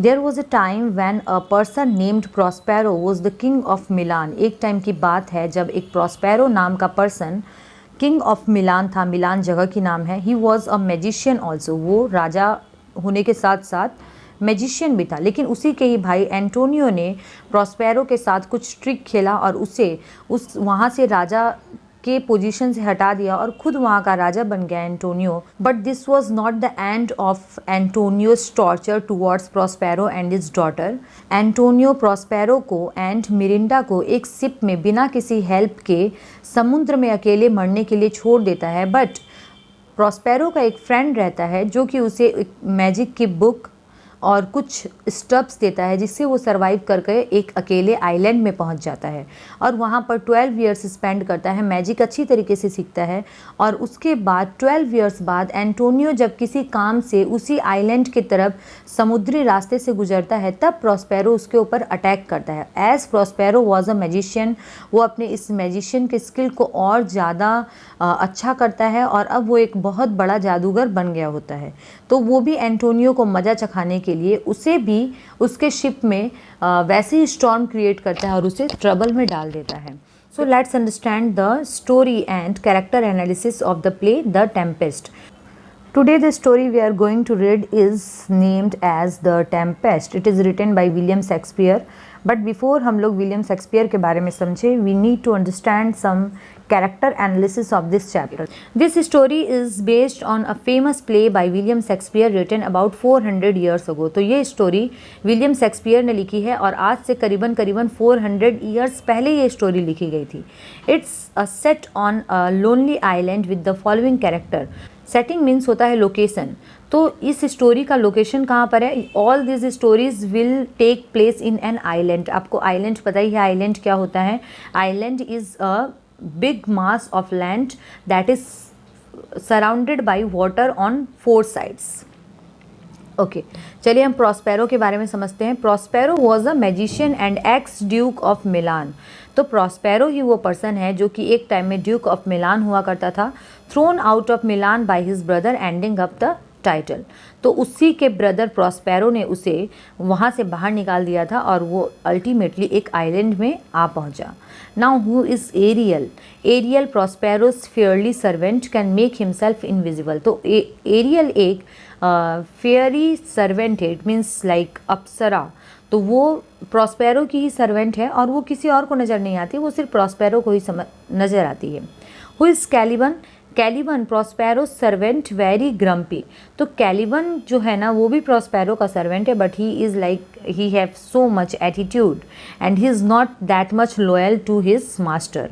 There was a time when a person named Prospero was the king of Milan. एक time की बात है जब एक प्रॉस्पेरो नाम का पर्सन किंग ऑफ मिलान था, मिलान जगह की नाम है। He was a magician also, वो राजा होने के साथ साथ मैजिशियन भी था। लेकिन उसी के ही भाई एंटोनियो ने प्रॉस्पेरो के साथ कुछ ट्रिक खेला और उसे वहाँ से राजा के पोजीशन से हटा दिया और खुद वहाँ का राजा बन गया Antonio. But this was not the end of Antonio's torture towards Prospero and his daughter. Antonio Prospero को एंड मिरिंडा को एक शिप में बिना किसी हेल्प के समुद्र में अकेले मरने के लिए छोड़ देता है। बट प्रॉस्पेरो का एक फ्रेंड रहता है जो कि उसे एक मैजिक की बुक और कुछ स्टब्स देता है जिससे वो सरवाइव करके एक अकेले आइलैंड में पहुंच जाता है और वहाँ पर 12 ईयर्स स्पेंड करता है, मैजिक अच्छी तरीके से सीखता है। और उसके बाद 12 ईयर्स बाद एंटोनियो जब किसी काम से उसी आइलैंड की तरफ समुद्री रास्ते से गुजरता है तब प्रॉस्पेरो उसके ऊपर अटैक करता है। As Prospero was a magician, वो अपने इस मैजिशियन के स्किल को और ज़्यादा अच्छा करता है और अब वो एक बहुत बड़ा जादूगर बन गया होता है। तो वो भी एंटोनियो को मज़ा चखाने के लिए उसे भी उसके शिप में वैसे ही स्टॉर्म क्रिएट करता है और उसे ट्रबल में डाल देता है। So let's understand the story and character analysis of the play the Tempest. Today the story we are going to read is named as The Tempest. It is written by William Shakespeare. But before हम लोग William Shakespeare के बारे में समझे, we need to understand some character analysis of this chapter. This story is based on a famous play by William Shakespeare written about 400 years ago. तो ये story William Shakespeare ने लिखी है और आज से करीबन 400 years पहले ये स्टोरी लिखी गई थी। It's a set on a lonely island with the following character. Setting means होता है लोकेशन, तो इस स्टोरी का लोकेशन कहाँ पर है? All this stories will take place in an island. आपको आइलैंड पता ही है, आइलैंड क्या होता है? Island is a big mass of land that is surrounded by water on 4 sides. Okay, चलिए हम प्रॉस्पेरो के बारे में समझते हैं। Prospero was a magician and ex duke of Milan. तो प्रॉस्पेरो ही वो पर्सन है जो कि एक टाइम में ड्यूक ऑफ मिलान हुआ करता था। Thrown out of Milan bye his brother ending up the title. तो उसी के ब्रदर प्रॉस्पेरो ने उसे वहाँ से बाहर निकाल दिया था और वो अल्टीमेटली एक आइलैंड में आ पहुँचा। Now who is Ariel? Ariel Prospero's fairly servant can make himself invisible. तो एरियल एक फेयरी सर्वेंट है, इट मीन्स लाइक अप्सरा। तो वो प्रॉस्पेरो की ही सर्वेंट है और वो किसी और को नज़र नहीं आती, वो सिर्फ प्रॉस्पेरो को ही नज़र आती है। Who is Caliban? Caliban Prospero servant very grumpy. तो कैलिबन जो है ना वो भी प्रॉस्पेरो का सर्वेंट है, but he is like he have so much attitude and he is not that much loyal to his master.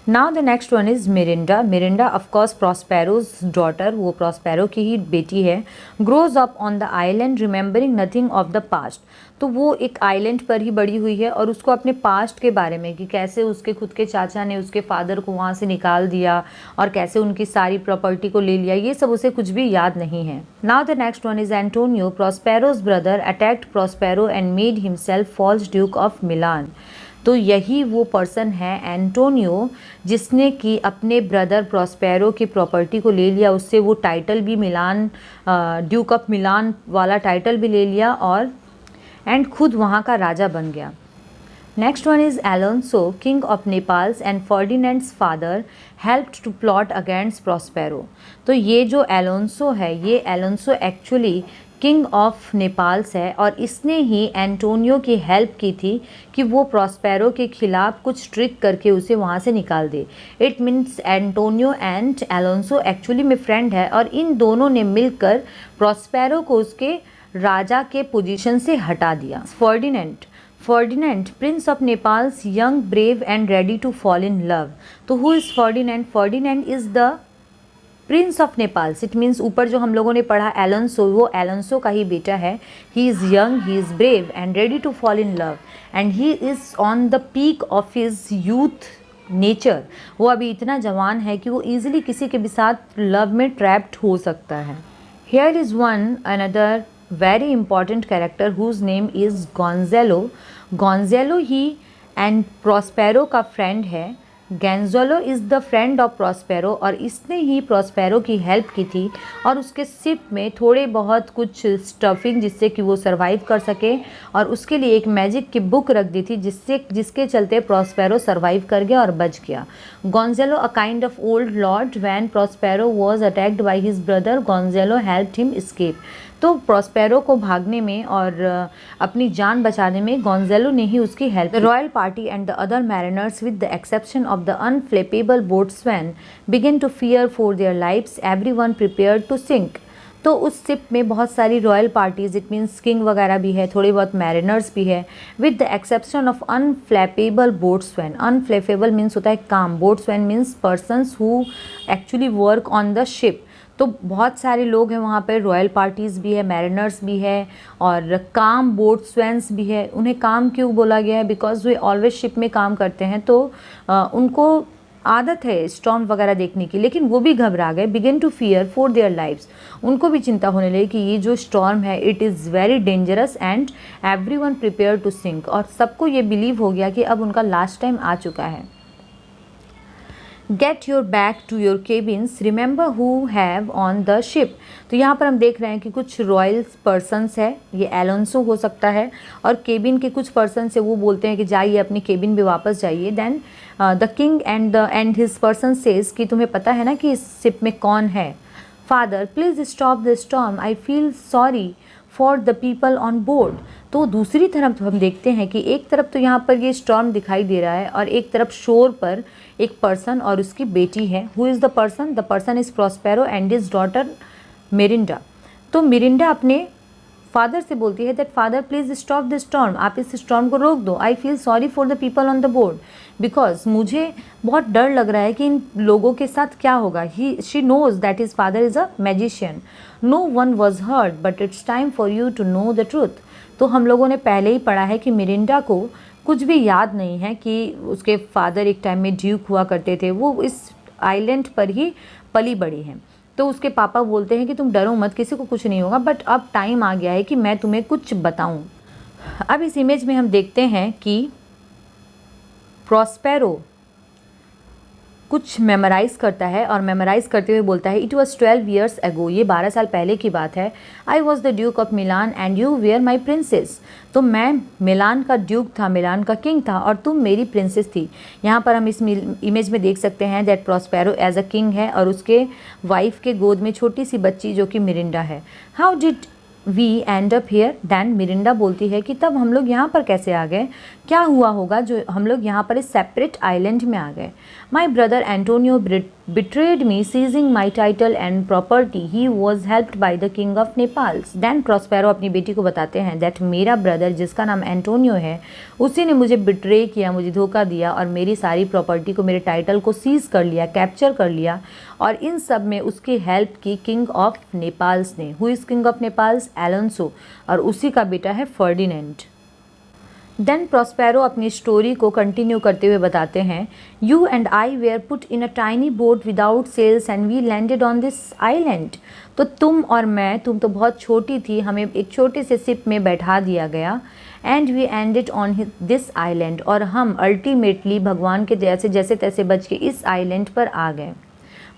Now the next one is Miranda. Miranda of course Prospero's daughter, वो Prospero की ही बेटी है। Grows up on the island remembering nothing of the past. तो वो एक island पर ही बड़ी हुई है और उसको अपने पास्ट के बारे में कि कैसे उसके खुद के चाचा ने उसके फादर को वहाँ से निकाल दिया और कैसे उनकी सारी प्रॉपर्टी को ले लिया, ये सब उसे कुछ भी याद नहीं है। Now the next one is Antonio. Prospero's brother attacked Prospero and made himself false duke of Milan. तो यही वो पर्सन है एंटोनियो जिसने कि अपने ब्रदर प्रॉस्पेरो की प्रॉपर्टी को ले लिया, उससे वो टाइटल भी मिलान ड्यूक ऑफ मिलान वाला टाइटल भी ले लिया और एंड खुद वहाँ का राजा बन गया। Next one is Alonso king of Naples and Ferdinand's father helped to plot against Prospero. तो ये जो एलोन्सो है, ये Alonso actually king of Naples है और इसने ही एंटोनियो की हेल्प की थी कि वो प्रॉस्पेरो के खिलाफ कुछ ट्रिक करके उसे वहाँ से निकाल दे। It means Antonio and Alonso actually में फ्रेंड है और इन दोनों ने मिलकर प्रॉस्पेरो को उसके राजा के पोजीशन से हटा दिया। Ferdinand prince of Naples young brave and ready to fall in love. तो who is Ferdinand? Ferdinand is the prince of Naples. It means ऊपर जो हम लोगों ने पढ़ा एलोन्सो, वो एलोन्सो का ही बेटा है। He is young, he is brave and ready to fall in love and he is on the peak of his youth nature. वो अभी इतना जवान है कि वो ईजिली किसी के भी साथ लव में ट्रैप्ड हो सकता है। Here is one another very important character whose name is Gonzalo. Gonzalo ही एंड प्रॉस्पेरो का फ्रेंड है। Gonzalo is the friend of Prospero, और इसने ही प्रॉस्पेरो की हेल्प की थी और उसके शिप में थोड़े बहुत कुछ स्टफिंग जिससे कि वो सरवाइव कर सके, और उसके लिए एक मैजिक की बुक रख दी थी जिसके चलते प्रॉस्पेरो सरवाइव कर गया और बच गया। Gonzalo a kind of old lord, when Prospero was attacked by his brother Gonzalo helped him escape. तो प्रॉस्पेरो को भागने में और अपनी जान बचाने में गोंजेलो ने ही उसकी help. The royal party and the other mariners with the exception of the unflappable boatswain begin to fear for their lives, everyone prepared to sink. तो उस शिप में बहुत सारी royal parties, it means king वगैरह भी है, थोड़ी बहुत मैरिनर्स भी है, with the exception of unflappable boatswain. Unflappable means होता है calm, boatswain means persons who actually work on the ship. तो बहुत सारे लोग हैं वहाँ पर, रॉयल पार्टीज़ भी है, मैरिनर्स भी है और काम बोट्सवैन्स भी है। उन्हें काम क्यों बोला गया है? बिकॉज वे ऑलवेज शिप में काम करते हैं, तो उनको आदत है स्टॉर्म वगैरह देखने की, लेकिन वो भी घबरा गए। Begin to fear for their lives, उनको भी चिंता होने लगी कि ये जो स्टॉर्म है it is very dangerous, and everyone prepare to sink, और सबको ये बिलीव हो गया कि अब उनका लास्ट टाइम आ चुका है। Get your back to your cabins, remember who have on the ship. तो यहाँ पर हम देख रहे हैं कि कुछ रॉयल पर्सनस है, ये एलोंसो हो सकता है, और केबिन के कुछ पर्सन से वो बोलते हैं कि जाइए अपनी केबिन में वापस जाइए। Then the king and his person says कि तुम्हें पता है ना कि इस शिप में कौन है। Father please stop the storm, I feel sorry for the people on board. तो दूसरी तरफ हम देखते हैं कि एक तरफ तो यहाँ पर ये स्टॉर्म दिखाई दे रहा है और एक तरफ शोर पर एक पर्सन और उसकी बेटी है। Who is the person? The person is Prospero and his daughter Mirinda. तो मिरिंडा अपने फादर से बोलती है that father please stop the storm, आप इस स्टॉर्म को रोक दो। I feel sorry for the people on the board, because मुझे बहुत डर लग रहा है कि इन लोगों के साथ क्या होगा। She knows that his father is a magician, no one was hurt but it's time for you to know the truth. तो हम लोगों ने पहले ही पढ़ा है कि मिरिंडा को कुछ भी याद नहीं है कि उसके फादर एक टाइम में ड्यूक हुआ करते थे, वो इस आइलैंड पर ही पली बड़ी हैं। तो उसके पापा बोलते हैं कि तुम डरो मत, किसी को कुछ नहीं होगा, बट अब टाइम आ गया है कि मैं तुम्हें कुछ बताऊं। अब इस इमेज में हम देखते हैं कि प्रॉस्पेरो कुछ मेमोराइज़ करता है और मेमोराइज़ करते हुए बोलता है इट वॉज 12 years ago, ये 12 साल पहले की बात है। I was the duke of Milan and you were my princess. तो मैं मिलान का ड्यूक था, मिलान का किंग था और तुम मेरी प्रिंसेस थी। यहाँ पर हम इस इमेज में देख सकते हैं that Prospero as a king है और उसके वाइफ के गोद में छोटी सी बच्ची जो कि मिरिंडा है। How did we end up here? Then Miranda बोलती है कि तब हम लोग यहाँ पर कैसे आ गए, क्या हुआ होगा जो हम लोग यहाँ पर इस सेपरेट आइलैंड में आ गए। My brother Antonio betrayed me, seizing my title and property. He was helped by the king of Nepal. Then Prospero अपनी बेटी को बताते हैं that मेरा ब्रदर जिसका नाम एंटोनियो है उसी ने मुझे बिट्रे किया, मुझे धोखा दिया और मेरी सारी प्रॉपर्टी को, मेरे टाइटल को सीज कर लिया, कैप्चर कर लिया, और इन सब में उसकी हेल्प की किंग ऑफ नेपाल्स ने। Who is king of Naples? Alonso, और उसी का बेटा है फर्डिनेंड। देन प्रॉस्पेरो अपनी स्टोरी को कंटिन्यू करते हुए बताते हैं you and I were put in a tiny boat without sails and we landed on this island. तो तुम और मैं, तुम तो बहुत छोटी थी, हमें एक छोटे से शिप में बैठा दिया गया, and we ended on this island, और हम अल्टीमेटली भगवान के जैसे तैसे बच के इस आइलैंड पर आ गए।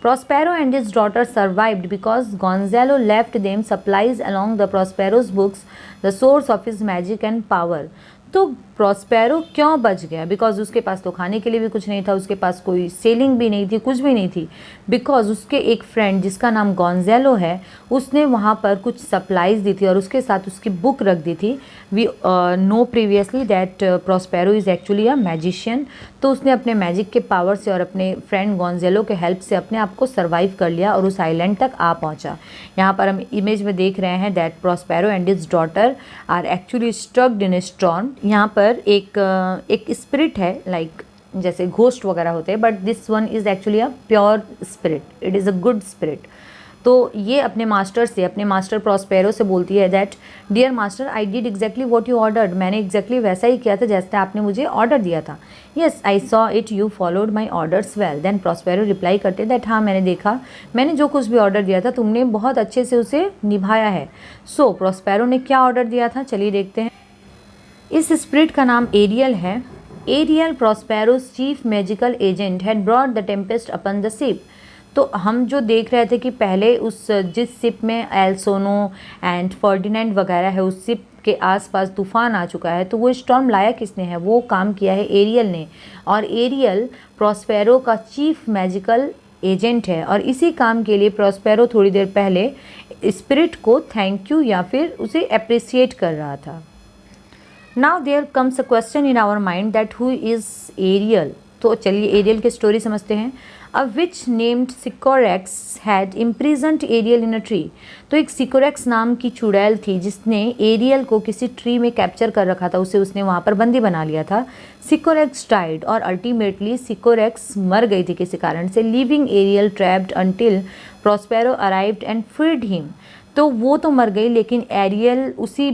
Prospero and his daughter survived because Gonzalo left them supplies along the Prospero's books, the source of his magic and power. तो प्रॉस्पेरो क्यों बच गया? बिकॉज उसके पास तो खाने के लिए भी कुछ नहीं था, उसके पास कोई सेलिंग भी नहीं थी, कुछ भी नहीं थी। बिकॉज उसके एक फ्रेंड जिसका नाम गोंजेलो है उसने वहाँ पर कुछ सप्लाईज दी थी और उसके साथ उसकी बुक रख दी थी। We know previously that Prospero is actually a magician. तो उसने अपने मैजिक के पावर से और अपने फ्रेंड गोंजेलो के हेल्प से अपने आप को सर्वाइव कर लिया और उस आइलैंड तक आ पहुँचा। यहाँ पर हम इमेज में देख रहे हैं that Prospero and his daughter are actually strucked in a storm. यहाँ पर एक स्पिरिट है, लाइक जैसे घोस्ट वगैरह होते हैं, but this one is actually a pure spirit, it is a good spirit. तो ये अपने मास्टर से, अपने मास्टर प्रॉस्पेरो से बोलती है that dear master I did exactly what you ordered, मैंने एग्जैक्टली वैसा ही किया था जैसे आपने मुझे ऑर्डर दिया था। Yes I saw it, you followed my orders well. Then Prospero reply करते दैट हाँ मैंने देखा, मैंने जो कुछ भी ऑर्डर दिया था तुमने बहुत अच्छे से उसे निभाया है। सो प्रॉस्पेरो ने क्या ऑर्डर दिया था, चलिए देखते हैं। इस स्पिरिट का नाम एरियल है Ariel Prospero's chief magical agent had brought the tempest upon the ship. तो हम जो देख रहे थे कि पहले उस जिस शिप में एल्सोनो एंड फर्डिनेंड वगैरह है, उस शिप के आसपास तूफान आ चुका है, तो वो स्टॉर्म लाया किसने है? वो काम किया है एरियल ने। और एरियल प्रॉस्पेरो का चीफ मैजिकल एजेंट है और इसी काम के लिए प्रॉस्पेरो थोड़ी देर पहले स्पिरिट को थैंक यू या फिर उसे अप्रिसिएट कर रहा था। Now there comes a question in our mind that who is Ariel. तो चलिए एरियल की स्टोरी समझते हैं। A witch named Sycorax had imprisoned Ariel in a tree. तो एक सिकोरेक्स नाम की चुड़ैल थी जिसने एरियल को किसी ट्री में कैप्चर कर रखा था, उसे उसने वहाँ पर बंदी बना लिया था। सिकोरेक्स डाइड और अल्टीमेटली सिकोरेक्स मर गई थी किसी कारण से, leaving Ariel trapped until Prospero arrived and freed him. तो वो तो मर गई लेकिन एरियल उसी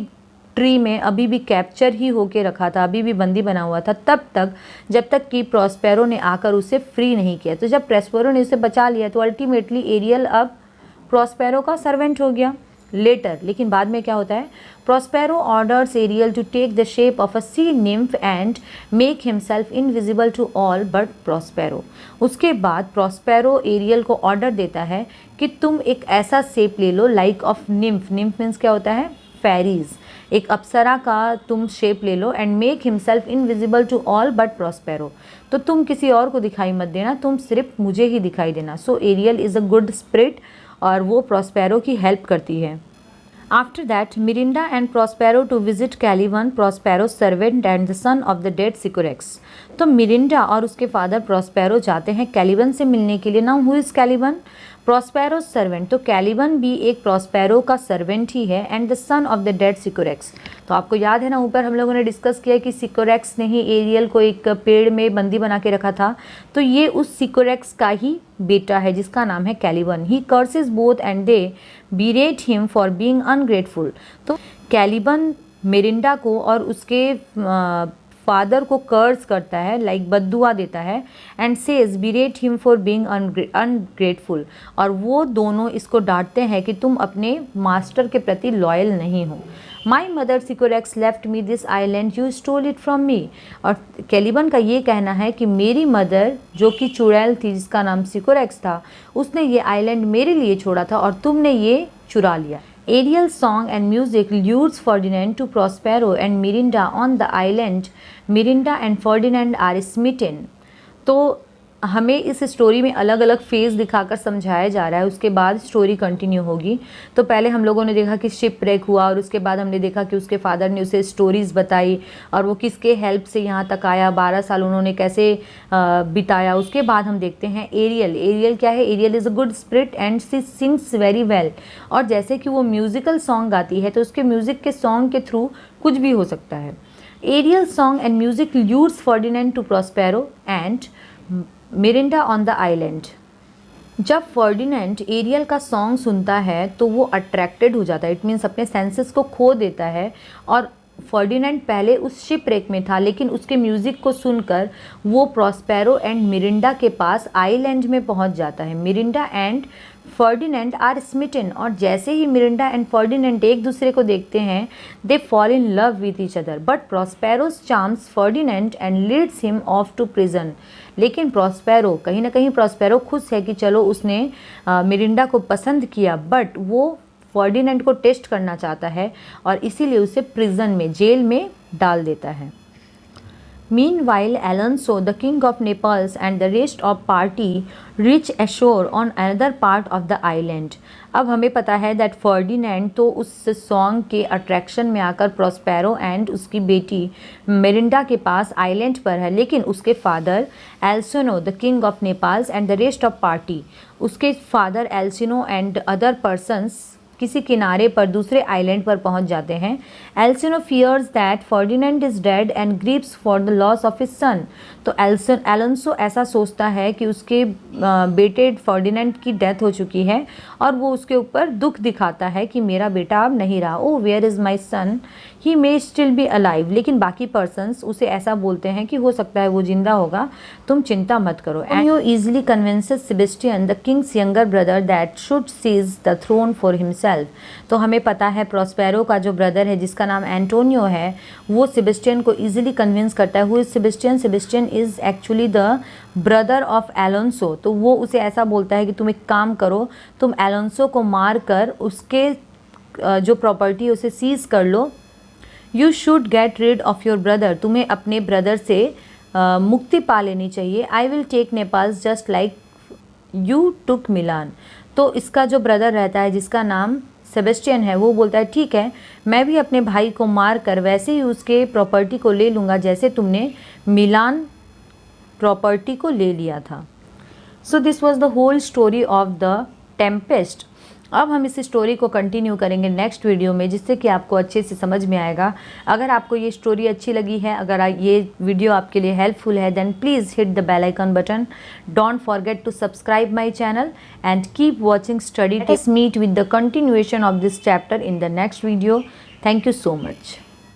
ट्री में अभी भी कैप्चर ही होके रखा था, अभी भी बंदी बना हुआ था तब तक जब तक कि प्रॉस्पेरो ने आकर उसे फ्री नहीं किया। तो जब प्रॉस्पेरो ने उसे बचा लिया तो अल्टीमेटली एरियल अब प्रॉस्पेरो का सर्वेंट हो गया लेटर। लेकिन बाद में क्या होता है? Prospero orders Ariel to take the shape of a sea nymph and make himself invisible to all but Prospero. उसके बाद प्रॉस्पेरो एरियल को ऑर्डर देता है कि तुम एक ऐसा शेप ले लो like of nymph. Nymph means क्या होता है? फेरीज। एक अप्सरा का तुम शेप ले लो and make himself invisible to all but Prospero. तो तुम किसी और को दिखाई मत देना, तुम सिर्फ मुझे ही दिखाई देना। So Ariel is a good spirit और वो प्रॉस्पेरो की हेल्प करती है। After that Miranda and Prospero to visit Caliban, Prospero servant and the son of the dead Sycorax. तो मिरिंडा और उसके फादर प्रॉस्पेरो जाते हैं कैलिवन से मिलने के लिए। Now who is Caliban? Prospero servant. तो कैलिवन भी एक प्रॉस्पेरो का सर्वेंट ही है and the son of the dead Sycorax. तो आपको याद है ना, ऊपर हम लोगों ने डिस्कस किया कि सिकोरेक्स ने ही एरियल को एक पेड़ में बंदी बना के रखा था। तो ये उस सिकोरेक्स का ही बेटा है जिसका नाम है Caliban. He curses both and they berate him for being ungrateful. तो कैलिवन मिरिंडा को और उसके फादर को कर्स करता है, लाइक बद्दुआ देता है and says berate him for being ungrateful. और वो दोनों इसको डांटते हैं कि तुम अपने मास्टर के प्रति लॉयल नहीं हो। My mother Sycorax left me this island, you stole it from me. और कैलिवन का ये कहना है कि मेरी मदर जो कि चुड़ैल थी जिसका नाम सिकोरेक्स था, उसने ये आइलैंड मेरे लिए छोड़ा था और तुमने ये चुरा लिया। Ariel's song and music lures Ferdinand to Prospero and Mirinda on the island. Mirinda and Ferdinand are smitten. तो हमें इस स्टोरी में अलग अलग फेज़ दिखाकर समझाया जा रहा है, उसके बाद स्टोरी कंटिन्यू होगी। तो पहले हम लोगों ने देखा कि शिप ब्रेक हुआ और उसके बाद हमने देखा कि उसके फादर ने उसे स्टोरीज़ बताई और वो किसके हेल्प से यहाँ तक आया, 12 साल उन्होंने कैसे बिताया। उसके बाद हम देखते हैं एरियल। एरियल क्या है? Ariel is a good spirit and she sings very well. और जैसे कि वो म्यूज़िकल सॉन्ग गाती है तो उसके म्यूज़िक के सॉन्ग के थ्रू कुछ भी हो सकता है। Ariel song and music lures Ferdinand to Prospero and Miranda on the island. जब फर्डिनेंड एरियल का सॉन्ग सुनता है तो वो अट्रैक्टेड हो जाता है, इट मीन्स अपने सेंसेस को खो देता है। और फर्डिनेंड पहले उस शिप रेक में था लेकिन उसके म्यूज़िक को सुनकर वो प्रॉस्पेरो एंड मिरिंडा के पास आइलैंड में पहुंच जाता है। Miranda and Ferdinand are smitten. और जैसे ही मिरिंडा एंड फर्डिनेंड एक दूसरे को देखते हैं they fall in love with each other but Prospero's charms Ferdinand and leads him off to prison. लेकिन प्रॉस्पेरो कहीं ना कहीं प्रॉस्पेरो खुश है कि चलो उसने मिरिंडा को पसंद किया, बट वो फर्डिनेंड को टेस्ट करना चाहता है और इसीलिए उसे प्रिजन में, जेल में डाल देता है। Meanwhile, Alonso, the king of Naples, and the rest of party reach ashore on another part of the island. अब हमें पता है दैट फर्डिनेंड तो उस सॉन्ग के अट्रैक्शन में आकर प्रॉस्पेरो एंड उसकी बेटी मिरिंडा के पास आइलैंड पर है, लेकिन उसके फादर एल्सिनो the king of Naples and the rest of party, उसके फादर एल्सिनो एंड अदर पर्सन्स किसी किनारे पर दूसरे आइलैंड पर पहुंच जाते हैं। एल्सिनो fears that Ferdinand is dead and grieves for the loss of his son. तो एलोंसो ऐसा सोचता है कि उसके बेटे फर्डिनेंड की डेथ हो चुकी है और वो उसके ऊपर दुख दिखाता है कि मेरा बेटा अब नहीं रहा। Oh where is my son, he may still be alive, लेकिन बाकी पर्सन्स उसे ऐसा बोलते हैं कि हो सकता है वो जिंदा होगा, तुम चिंता मत करो। Antonio easily convinces Sebastian the king's younger brother that should seize the throne for himself. तो हमें पता है प्रॉस्पेरो का जो ब्रदर है जिसका नाम एंटोनियो है, वो सेबेस्टियन को ईजिली कन्विंस करता है। Who is Sebastian? Sebastian is actually the brother of Alonso. तो वो उसे ऐसा बोलता है कि तुम एक काम करो, तुम एलोंसो को मार कर उसके जो प्रॉपर्टी है उसे सीज कर लो। You should get rid of your brother, तुम्हें अपने ब्रदर से मुक्ति पा लेनी चाहिए। I will take Naples just like you took Milan. तो इसका जो ब्रदर रहता है जिसका नाम सेबेस्टियन है, वो बोलता है ठीक है, मैं भी अपने भाई को मार कर वैसे ही उसके प्रॉपर्टी को ले लूँगा जैसे तुमने मिलान प्रॉपर्टी को ले लिया था। So this was the whole story of the Tempest. अब हम इस स्टोरी को कंटिन्यू करेंगे नेक्स्ट वीडियो में, जिससे कि आपको अच्छे से समझ में आएगा। अगर आपको ये स्टोरी अच्छी लगी है, अगर ये वीडियो आपके लिए हेल्पफुल है, then please hit the bell icon button. Don't forget to subscribe my channel and keep watching study tips. Meet with the continuation of this chapter in the next video. Thank you so much.